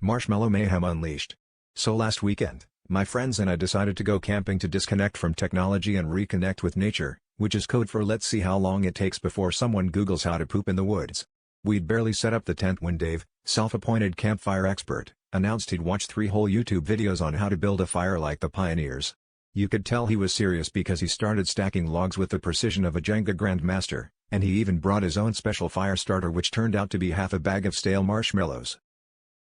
Marshmallow mayhem unleashed. So last weekend, my friends and I decided to go camping to disconnect from technology and reconnect with nature, which is code for let's see how long it takes before someone Googles how to poop in the woods. We'd barely set up the tent when Dave, self-appointed campfire expert, announced he'd watched 3 whole YouTube videos on how to build a fire like the pioneers. You could tell he was serious because he started stacking logs with the precision of a Jenga grandmaster, and he even brought his own special fire starter which turned out to be half a bag of stale marshmallows.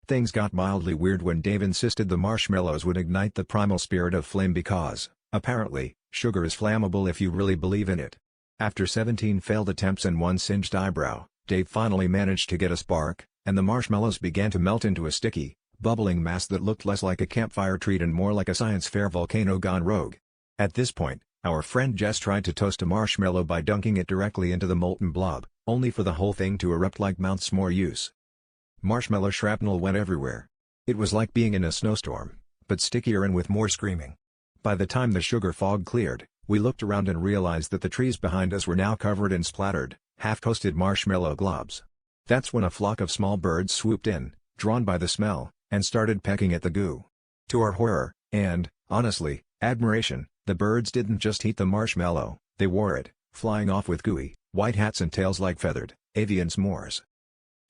Things got mildly weird when Dave insisted the marshmallows would ignite the primal spirit of flame because, apparently, sugar is flammable if you really believe in it. After 17 failed attempts and 1 singed eyebrow, Dave finally managed to get a spark, and the marshmallows began to melt into a sticky, bubbling mass that looked less like a campfire treat and more like a science fair volcano gone rogue. At this point, our friend Jess tried to toast a marshmallow by dunking it directly into the molten blob, only for the whole thing to erupt like Mount S'more use. Marshmallow shrapnel went everywhere. It was like being in a snowstorm, but stickier and with more screaming. By the time the sugar fog cleared, we looked around and realized that the trees behind us were now covered in splattered, half-toasted marshmallow globs. That's when a flock of small birds swooped in, drawn by the smell, and started pecking at the goo. To our horror, and, honestly, admiration, the birds didn't just eat the marshmallow, they wore it, flying off with gooey, white hats and tails like feathered, avian s'mores.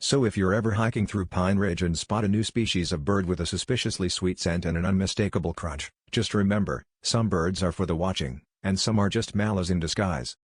So if you're ever hiking through Pine Ridge and spot a new species of bird with a suspiciously sweet scent and an unmistakable crunch, just remember, some birds are for the watching, and some are just mallows in disguise.